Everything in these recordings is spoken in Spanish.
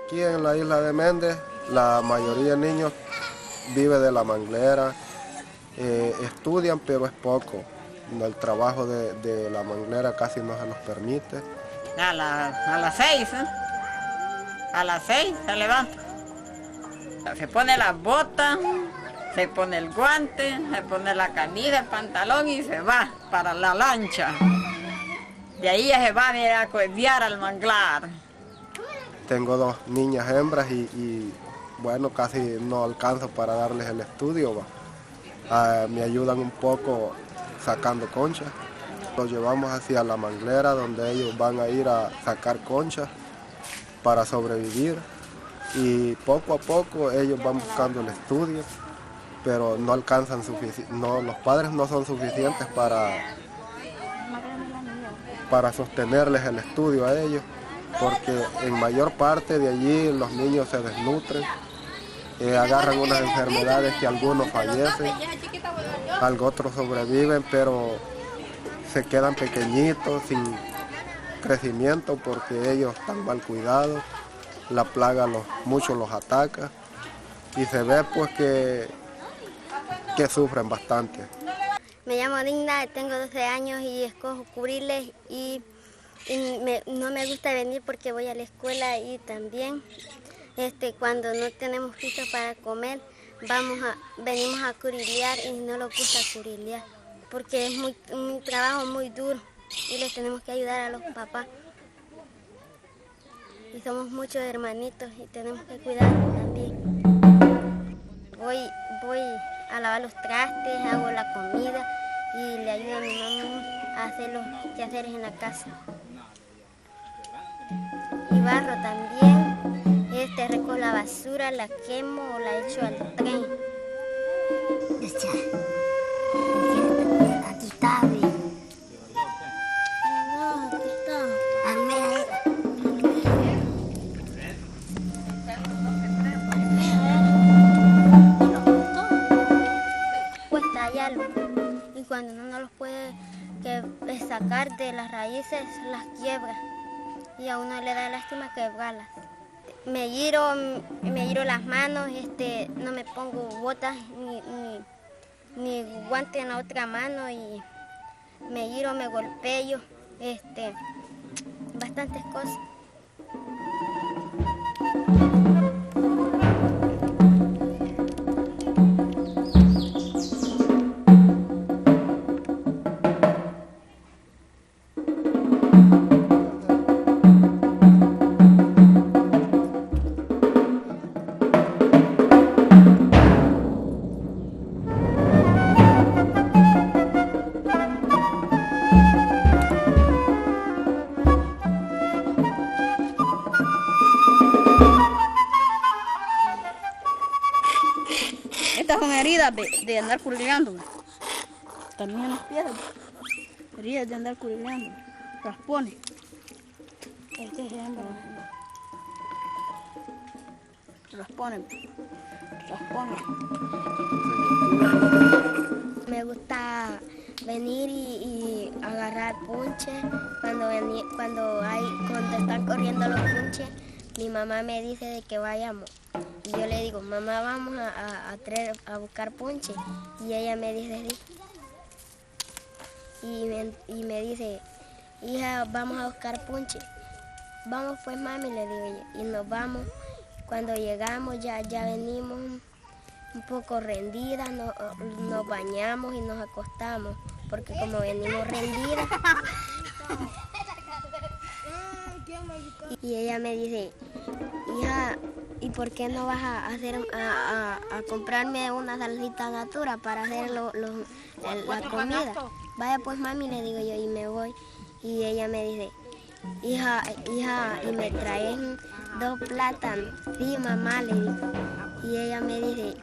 Aquí en la isla de Méndez, la mayoría de niños vive de la manglera, estudian pero es poco. El trabajo de la manglera casi no se los permite. A las 6, ¿eh? A las 6 se levanta. Se pone las botas, se pone el guante, se pone la camisa, el pantalón y se va para la lancha. De ahí ya se va a cueviar al manglar. Tengo 2 niñas hembras y bueno, casi no alcanzo para darles el estudio. Me ayudan un poco sacando conchas. Los llevamos hacia la manglera donde ellos van a ir a sacar conchas para sobrevivir. Y poco a poco ellos van buscando el estudio, pero no alcanzan los padres no son suficientes para sostenerles el estudio a ellos, porque en mayor parte de allí los niños se desnutren, agarran unas enfermedades que algunos fallecen, otros sobreviven, pero se quedan pequeñitos, sin crecimiento, porque ellos están mal cuidados. La plaga muchos los ataca y se ve pues que sufren bastante. Me llamo Digna, tengo 12 años y escojo cubrirles no me gusta venir porque voy a la escuela y también cuando no tenemos piso para comer venimos a curilear y no nos gusta curilear porque es un trabajo muy duro y les tenemos que ayudar a los papás. Y somos muchos hermanitos y tenemos que cuidarlos también. Voy a lavar los trastes, hago la comida y le ayudo a mi mamá a hacer los quehaceres en la casa. Y barro también, recojo la basura, la quemo o la echo al tren. Aquí está, No, aquí está. Pues tallarlo y cuando no los puede sacar de las raíces las quiebra y a uno le da lástima quebrarlas. Me giro las manos, no me pongo botas ni guante en la otra mano y me giro, me golpeo, bastantes cosas. Estas son heridas de andar curileando. También en los pies, heridas de andar curileando. Raspones. Este se llama raspones. Me gusta venir y agarrar punches. Cuando están corriendo los punches, mi mamá me dice de que vayamos. Y yo le digo, mamá, vamos a buscar punches. Y ella me dice sí. Y me dice, hija, vamos a buscar punches. Vamos pues, mami, le digo yo. Y nos vamos. Cuando llegamos ya venimos un poco rendidas, nos bañamos y nos acostamos. Porque como venimos rendidas. Y ella me dice, hija, ¿y por qué no vas a comprarme una salsita natura para hacer la comida? Vaya pues, mami, le digo yo, y me voy. Y ella me dice, hija, y me traen 2 plátanos. Sí, mamá, le digo. Y ella me dice,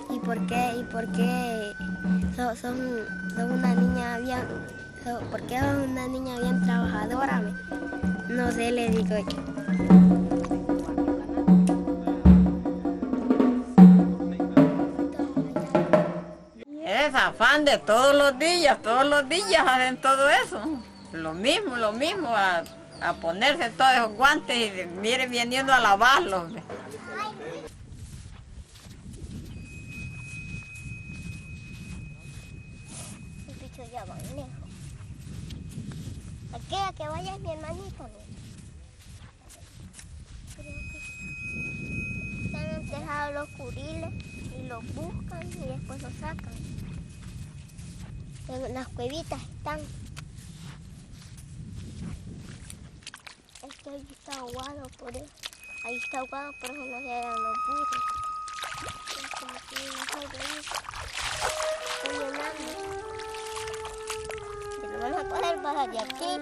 ¿y por qué son una niña bien, por qué son una niña bien trabajadora? No sé, le digo yo. Es afán de todos los días hacen todo eso. Lo mismo, a ponerse todos esos guantes y miren viniendo a lavarlos. El bicho ya va lejos. Aquella que vaya es mi hermanita, ¿no? Creo que están enterrados los curiles y los buscan y después los sacan. En las cuevitas están. Es que ahí está ahogado por eso. Ahí está ahogado, por eso no llegan los burros. Es como que nosotros ahí estoy llenando. Y lo van a poder bajar de aquí.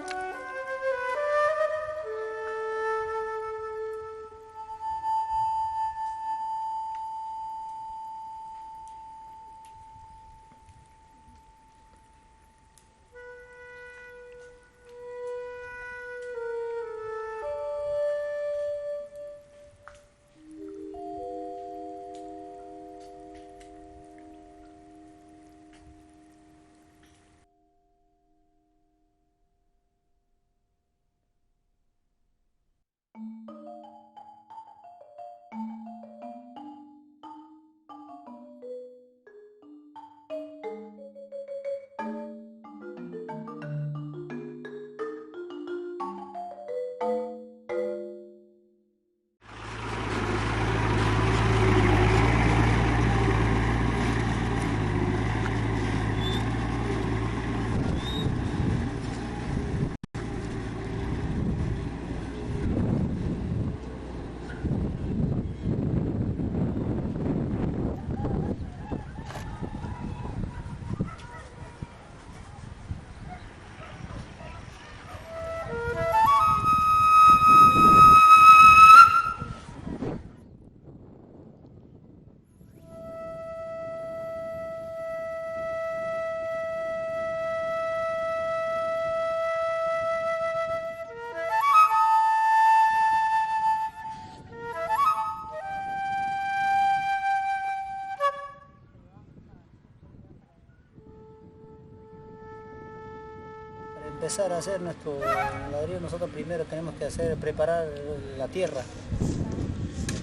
Empezar a hacer nuestro ladrillo, nosotros primero tenemos que preparar la tierra.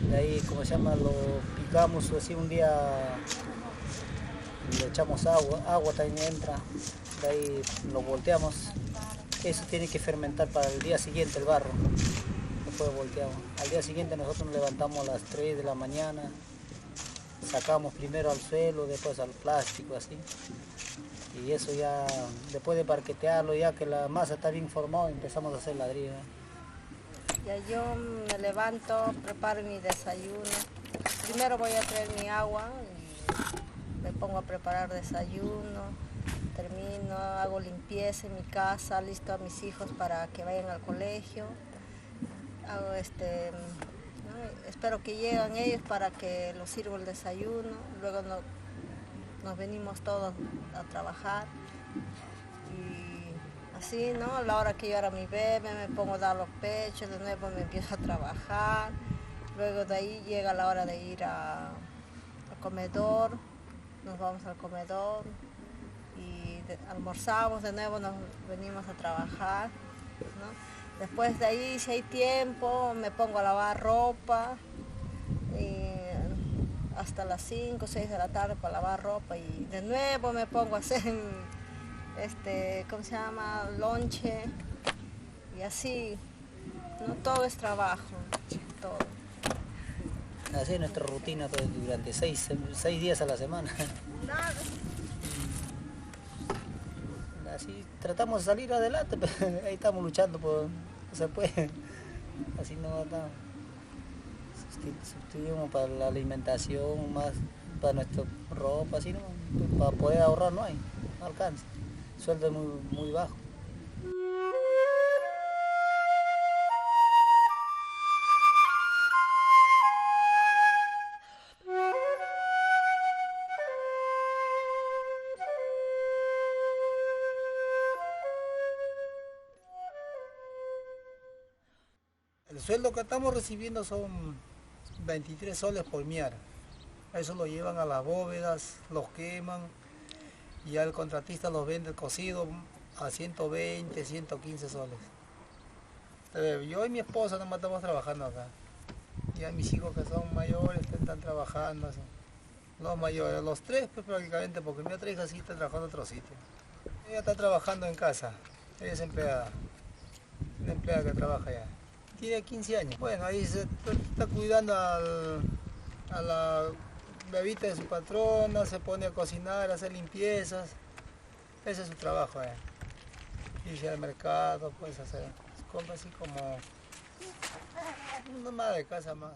De ahí, como se llama, lo picamos así un día, le echamos agua también entra, de ahí lo volteamos. Eso tiene que fermentar para el día siguiente el barro, después volteamos. Al día siguiente nosotros nos levantamos a las 3 de la mañana, sacamos primero al suelo, después al plástico así. Y eso ya, después de parquetearlo, ya que la masa está bien formada, empezamos a hacer ladrillo. Ya yo me levanto, preparo mi desayuno. Primero voy a traer mi agua y me pongo a preparar desayuno. Termino, hago limpieza en mi casa, listo a mis hijos para que vayan al colegio. Hago espero que lleguen ellos para que los sirvo el desayuno. Luego nos venimos todos a trabajar y así, ¿no? A la hora que yo era mi bebé me pongo a dar los pechos, de nuevo me empiezo a trabajar, luego de ahí llega la hora de ir al comedor, nos vamos al comedor y almorzamos, de nuevo nos venimos a trabajar, ¿no? Después de ahí, si hay tiempo, me pongo a lavar ropa y hasta las 5 o 6 de la tarde para lavar ropa y de nuevo me pongo a hacer ¿cómo se llama? Lonche y así, ¿no? Todo es trabajo, todo. Así es nuestra rutina durante 6 días a la semana. Así tratamos de salir adelante, pero ahí estamos luchando, no se puede, así no estamos. Sustituimos para la alimentación, más para nuestra ropa, así no, para poder ahorrar no alcanza, el sueldo es muy bajo. El sueldo que estamos recibiendo son 23 soles por miar. Eso lo llevan a las bóvedas, los queman y ya el contratista los vende cocido a 120, 115 soles. Yo y mi esposa nomás estamos trabajando acá. Ya mis hijos que son mayores están trabajando. Así. Los mayores, los tres pues, prácticamente, porque mi otra hija sí está trabajando en otro sitio. Ella está trabajando en casa, ella es empleada. Una empleada que trabaja allá. Tiene 15 años. Bueno, ahí se está cuidando a la bebita de su patrona, se pone a cocinar, a hacer limpiezas. Ese es su trabajo. Irse al mercado, pues hacer compras así como una madre de casa más.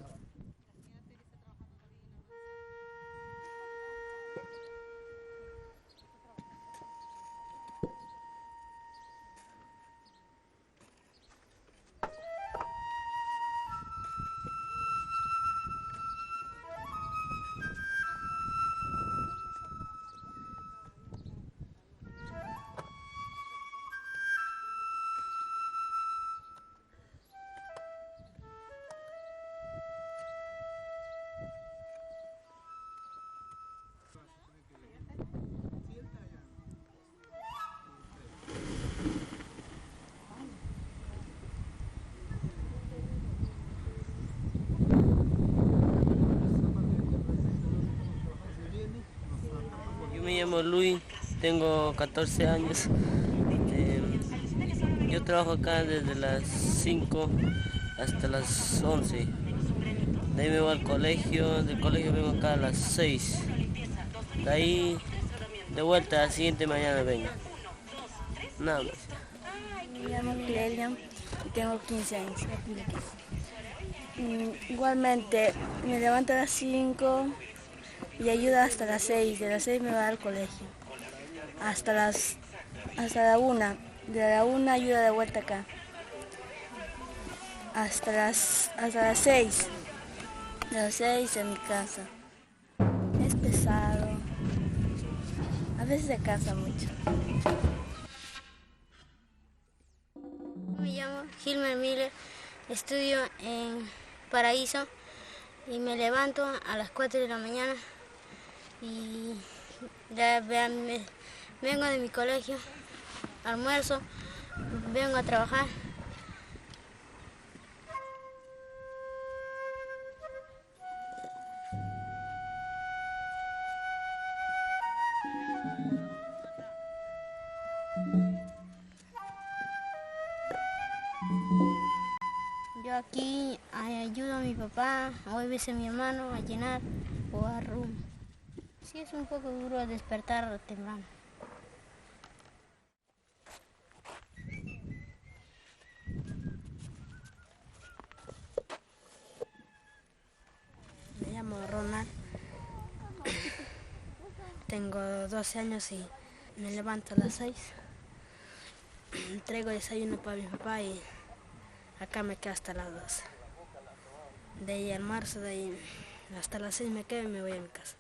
Me llamo Luis, tengo 14 años. Yo trabajo acá desde las 5 hasta las 11. De ahí me voy al colegio, del colegio vengo acá a las 6. De ahí de vuelta la siguiente mañana vengo. Nada más. Me llamo Clelia y tengo 15 años. Igualmente me levanto a las 5 y ayudo hasta las 6. De las 6 me voy al colegio. Hasta la 1. De la 1 ayudo de vuelta acá. Hasta las 6. De las 6 en mi casa. Es pesado. A veces se cansa mucho. Me llamo Gilmer Miller, estudio en Paraíso y me levanto a las 4 de la mañana y vengo de mi colegio, almuerzo, vengo a trabajar. Yo aquí ayudo a mi papá, o a veces a mi hermano a llenar o a rum. Sí, es un poco duro despertar temprano. Me llamo Ronald. Tengo 12 años y me levanto a las 6. Traigo desayuno para mi papá y acá me quedo hasta las 12. De ahí almuerzo, de ahí hasta las 6 me quedo y me voy a mi casa.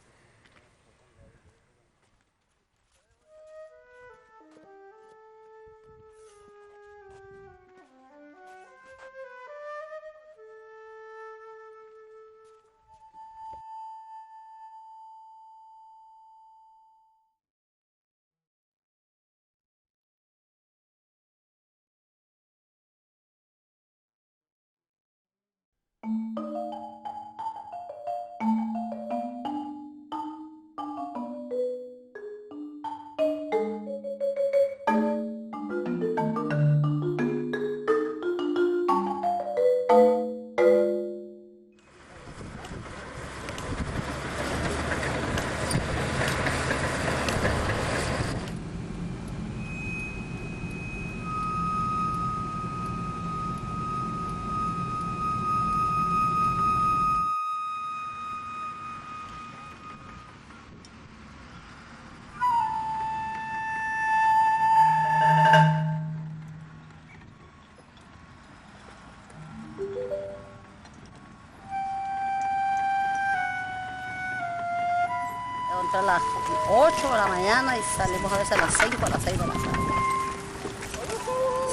A las 8 de la mañana y salimos a veces a las 5, a las 6 de la tarde.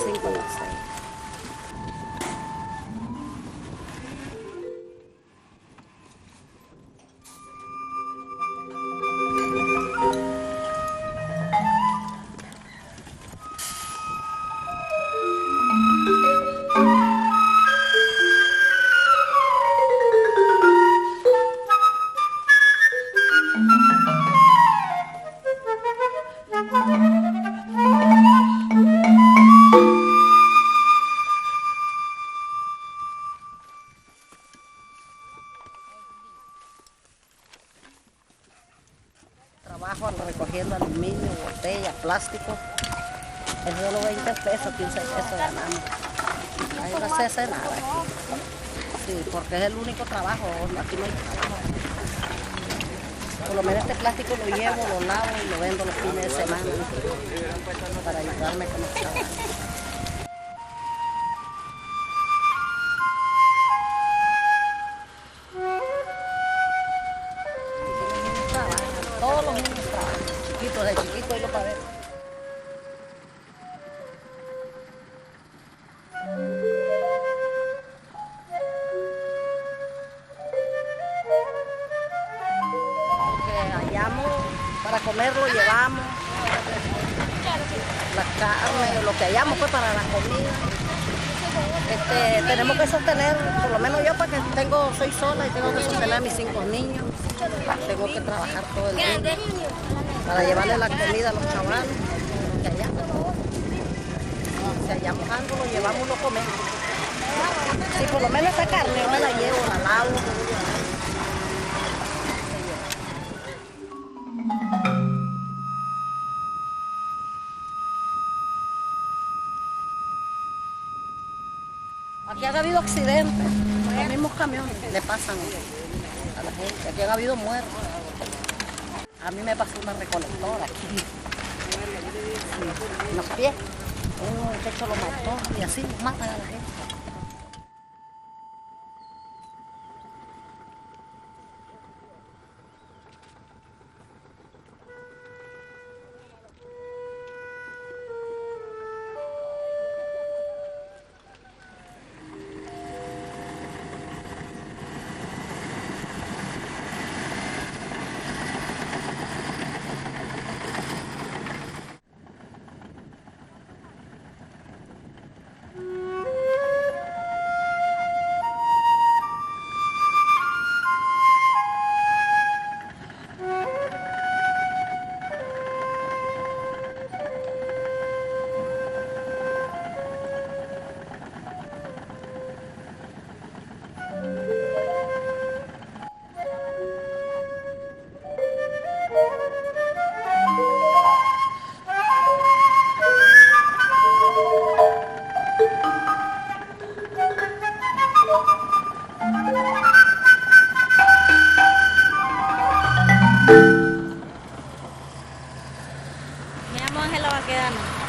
5 a las 6. pesos, 15 pesos ganamos. Ahí no se hace nada aquí. Sí, porque es el único trabajo, aquí no hay trabajo. Por lo menos este plástico lo llevo, lo lavo y lo vendo los fines de semana para ayudarme con el trabajo. Todos los niños trabajan, chiquitos, de chiquitos y los padres. Para comer lo llevamos, la carne, lo que hallamos pues para la comida. Tenemos que sostener, por lo menos yo porque soy sola y tengo que sostener a mis 5 niños. Tengo que trabajar todo el día para llevarle la comida a los chavales. Que hallamos. Si hallamos algo, lo llevamos y lo comemos. Si por lo menos esa carne yo me la llevo, la lavo. Aquí han habido accidentes, los mismos camiones le pasan a la gente, aquí han habido muertos. A mí me pasó una recolectora aquí, en los pies, un muchacho lo mató y así matan a la gente.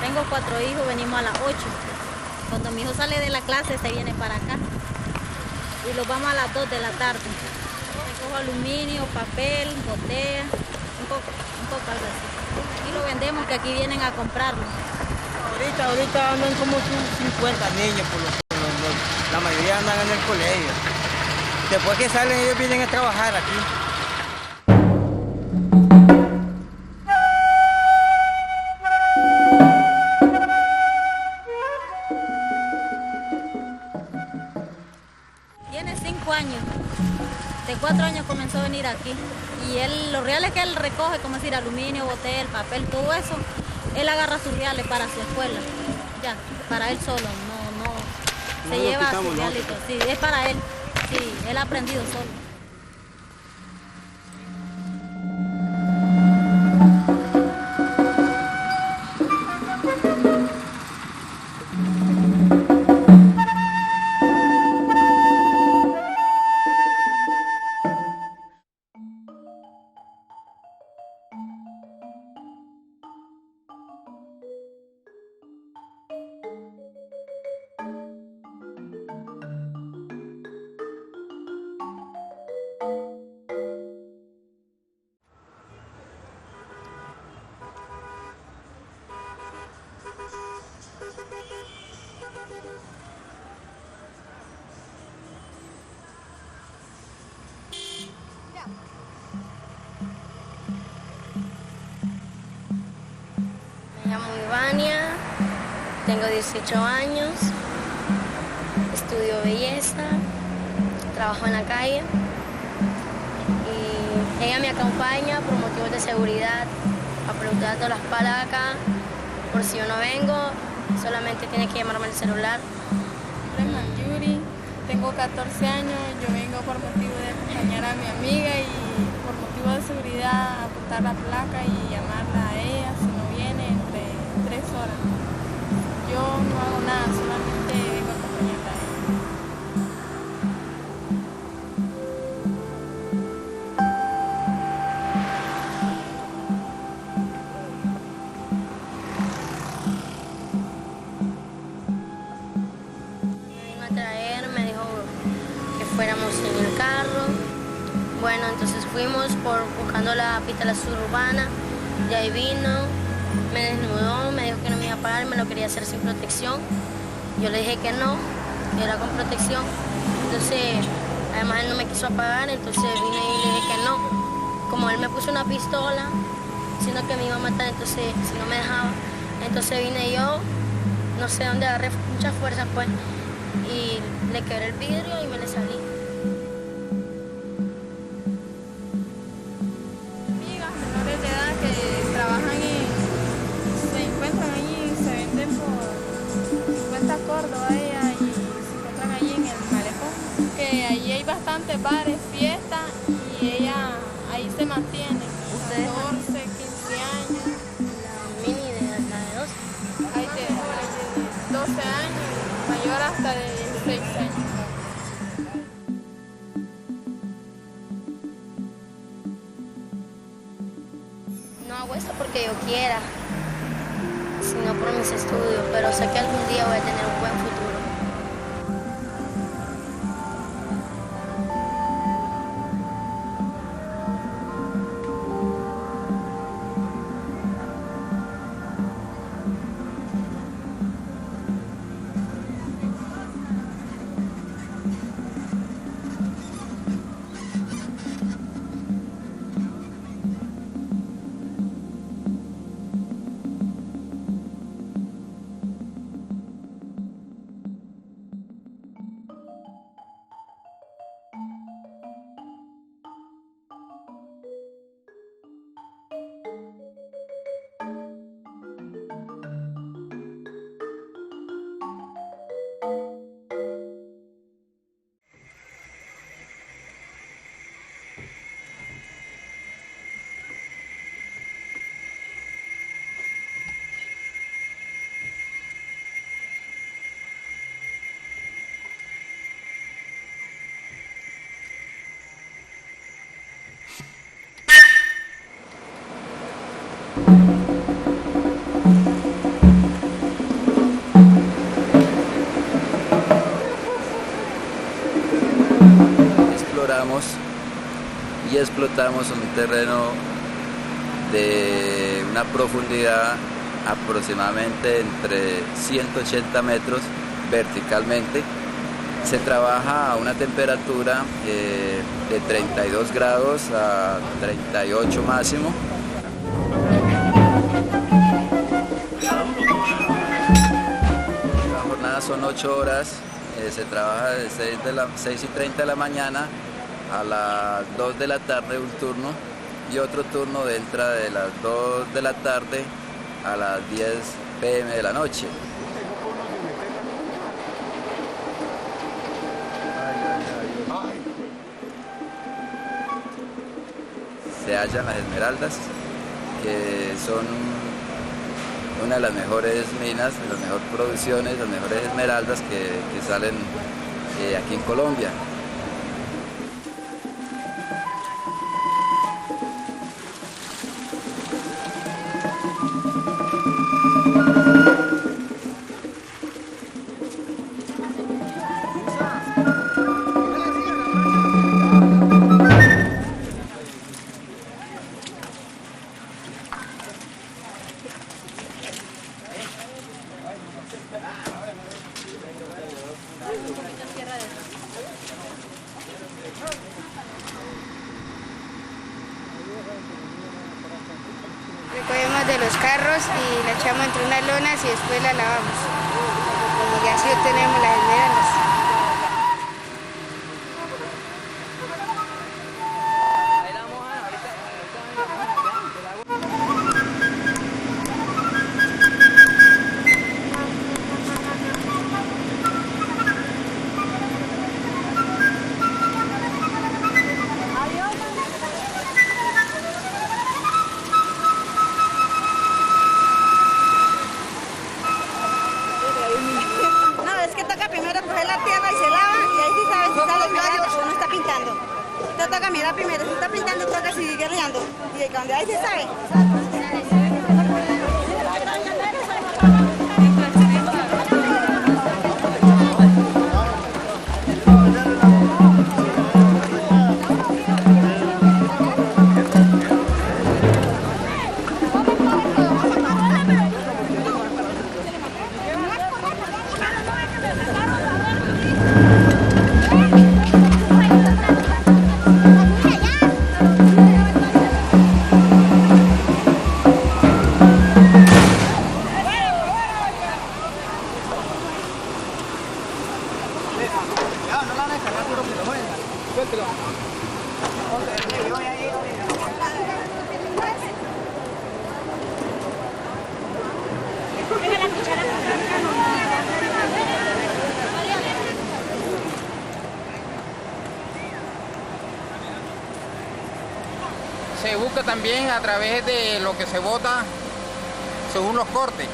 Tengo 4 hijos, venimos a las 8. Cuando mi hijo sale de la clase se viene para acá y los vamos a las 2 de la tarde. Recojo aluminio, papel, botella, un poco algo así. Y lo vendemos, que aquí vienen a comprarlo. Ahorita andan como 50 niños, la mayoría andan en el colegio. Después que salen ellos vienen a trabajar aquí. Tiene 5 años, de 4 años comenzó a venir aquí y lo real es que él recoge, como decir, aluminio, botella, papel, todo eso. Él agarra sus reales para su escuela, ya, para él solo, no se lleva sus realitos, sí, es para él, sí, él ha aprendido solo. Me llamo Ivania, tengo 18 años, estudio belleza, trabajo en la calle y ella me acompaña por motivos de seguridad a preguntar todas las palacas, por si yo no vengo, solamente tiene que llamarme el celular. Mi nombre es Yuri, tengo 14 años, yo vengo por motivo de acompañar a mi amiga y por motivo de seguridad apuntar la placa y llamarla a ella si no viene entre 3 horas. Yo yo no hago nada, solamente vengo a acompañarla a ella. Fuéramos en el carro. Bueno, entonces fuimos buscando la pista suburbana. De ahí vino, me desnudó, me dijo que no me iba a pagar, me lo quería hacer sin protección. Yo le dije que no, que era con protección. Entonces, además él no me quiso pagar, entonces vine y le dije que no. Como él me puso una pistola, diciendo que me iba a matar, entonces si no me dejaba. Entonces vine yo, no sé dónde agarré mucha fuerza pues, y le quebré el vidrio y me le salí. Amigas menores de edad que trabajan se encuentran allí, se venden por 50 córdobas y se encuentran allí en el malecón, que allí hay bastantes bares, fiestas y ella ahí se mantiene. 14, 15 años. La mini de la de 12. Hay de 12 años, mayor hasta de 16 años. No hago esto porque yo quiera, sino por mis estudios, pero sé que algún día voy a tener un buen futuro. Y explotamos un terreno de una profundidad aproximadamente entre 180 metros verticalmente. Se trabaja a una temperatura de 32 grados a 38 máximo. La jornada son 8 horas, se trabaja de 6:30 de la mañana a las 2 de la tarde un turno y otro turno entra de las 2 de la tarde a las 10 p.m. de la noche. Se hallan las esmeraldas, que son una de las mejores minas, de las mejores producciones, las mejores esmeraldas que salen aquí en Colombia. Recogemos de los carros y la echamos entre unas lonas y después la lavamos. Y así obtenemos las esmeraldas. pintando. Te toca mirar primero, si está pintando, toca seguir guerreando. Y cuando ahí se sabe. Se busca también a través de lo que se bota según los cortes.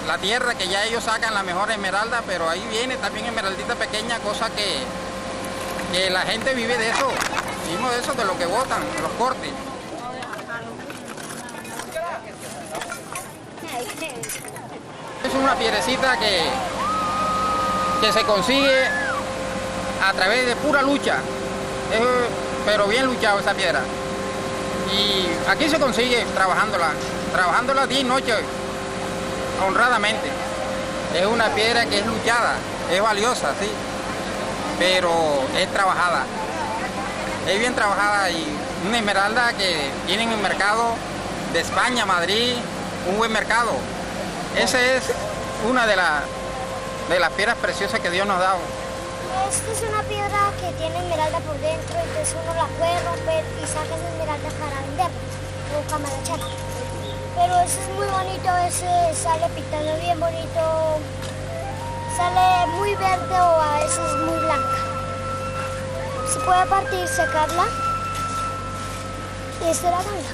La tierra que ya ellos sacan la mejor esmeralda, pero ahí viene también esmeraldita pequeña, cosa que la gente vive de eso. Vivimos de eso, de lo que botan, de los cortes. Es una piedrecita que se consigue a través de pura lucha. Pero bien luchado esa piedra. Y aquí se consigue trabajándola día y noche, honradamente. Es una piedra que es luchada, es valiosa, sí, pero es trabajada. Es bien trabajada y una esmeralda que tiene en el mercado de España, Madrid, un buen mercado. Esa es una de las piedras preciosas que Dios nos ha dado. Esta es una piedra que tiene esmeralda por dentro, entonces uno la puede romper y saca esa esmeralda para venderla o camarachar. Pero ese es muy bonito, ese sale pintando bien bonito, sale muy verde o a veces muy blanca. Se puede partir, secarla y esta es la ganga.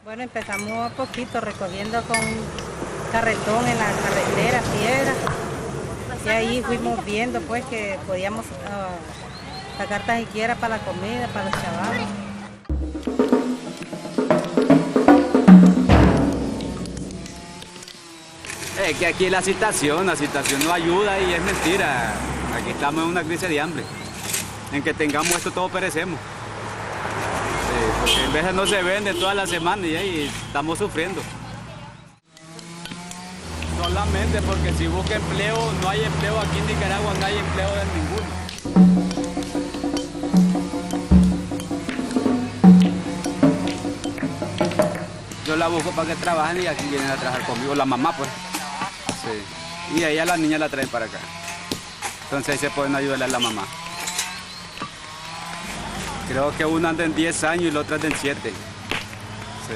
Bueno, empezamos poquito recogiendo con carretón en la carretera, piedra. Y ahí fuimos viendo pues que podíamos sacar tan siquiera para la comida, para los chavales. Es que aquí la situación no ayuda y es mentira. Aquí estamos en una crisis de hambre. En que tengamos esto todo perecemos. Porque en veces no se vende toda la semana y ahí estamos sufriendo. Solamente porque si busca empleo, no hay empleo aquí en Nicaragua, no hay empleo de ninguno. Yo la busco para que trabajen y aquí vienen a trabajar conmigo, la mamá pues. Sí. Y ella la niña la traen para acá. Entonces ahí se pueden ayudarle a la mamá. Creo que una anda en 10 años y la otra anda en 7. Sí.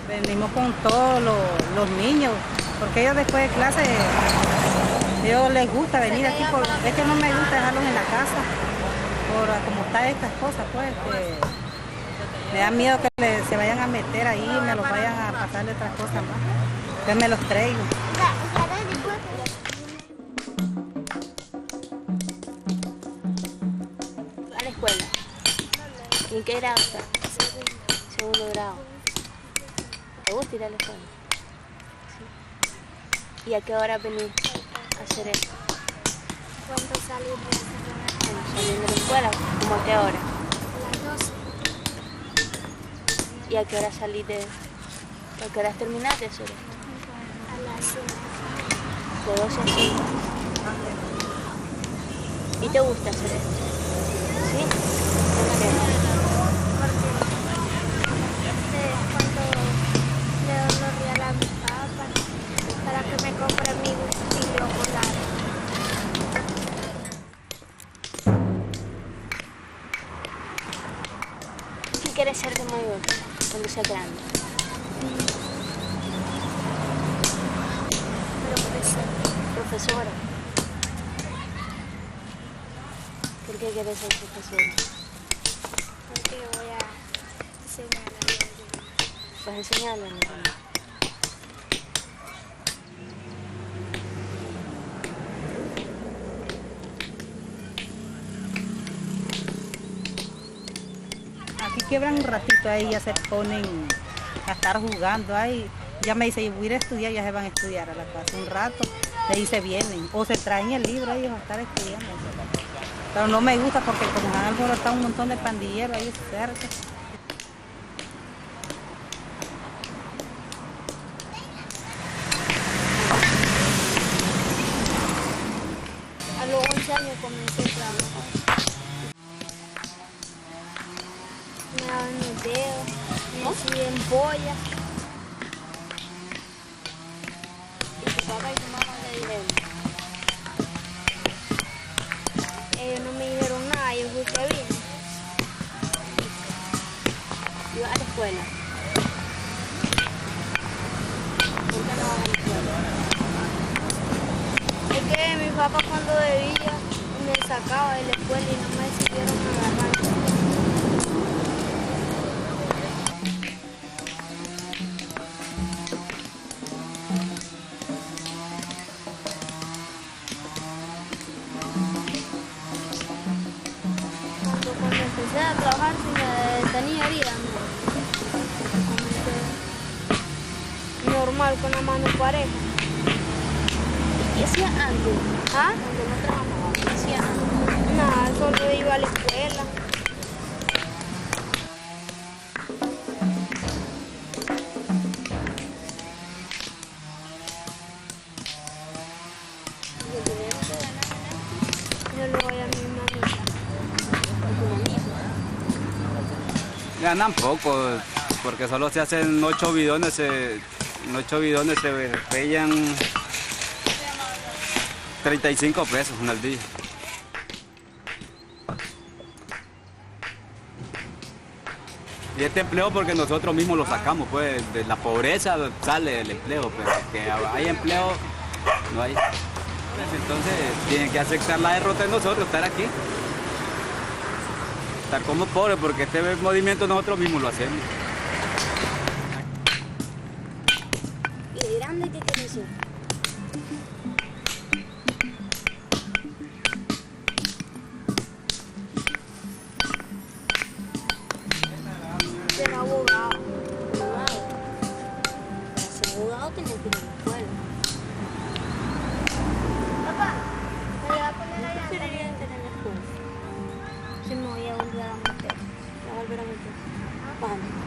Venimos con todos los niños, porque ellos después de clase, ellos les gusta venir aquí, es que no me gusta dejarlos en la casa, por como están estas cosas, pues, que me da miedo que se vayan a meter ahí y me los vayan a pasarle otras cosas más. Entonces me los traigo. ¿En qué grado está? Segundo grado. ¿Te gusta ir a la escuela? Sí. ¿Y a qué hora venís a hacer esto? Cuando salí de la escuela. Cuando salís de la escuela, ¿cómo a qué hora? A las 12. ¿Y a qué hora salís de... a qué hora terminás de hacer esto? A las 5. De 12 a 5. ¿Y te gusta hacer esto? ¿Sí? ¿Por qué? Cuando le doy los regalos a mi papá para que me compre mi vestido colado. ¿Qué quieres ser de mayor cuando seas grande? Profesora. ¿Por qué quieres ser profesora? Porque voy a enseñar a los demás. ¿Vas a enseñarle a los demás? Aquí quiebran un ratito, ahí ya se ponen a estar jugando. Ahí ya me dice, voy a ir a estudiar, ya se van a estudiar a la casa un rato, de ahí se vienen. O se traen el libro ahí a estar estudiando. Pero no me gusta porque como han alborotado un montón de pandilleros ahí cerca. A los 11 años comencé a trabajar. Me daban los dedos, me hacían pollas. ¿Y tu papá y tu mamá qué dijeron? Ellos no me dijeron nada, yo fui que vine. ¿Ibas a la escuela? ¿Por qué no vas a la escuela? Es que mi papá cuando bebía me sacaba de la escuela y no me siguieron agarrando. Cuando empecé a trabajar sí me tenía herida, ¿no? Normal, con la mano pareja. ¿Y qué hacías antes? ¿Ah? Cuando no trabajaba, ¿qué hacías antes? Nada, solo iba a la escuela. ¿Y el dinero que ganas en esto? Yo le voy a mi mamita. ¿Y tu mamita? Ganan poco, porque solo se hacen 8 bidones, se pellan 35 pesos al día. Y este empleo porque nosotros mismos lo sacamos, pues de la pobreza sale el empleo, pero que hay empleo, no hay. Entonces tienen que aceptar la derrota de nosotros, estar aquí. Estar como pobres, porque este movimiento nosotros mismos lo hacemos. ¿Y de grande qué quieres ser? Ser abogado. Abogado. Para ser abogado tienes que ir a la escuela. Papá, ¿me le va a poner ¿No allá? preferirías estar en la escuela? Sí, me voy a volver a meter. ¿La volver a meter? ¿Cuándo?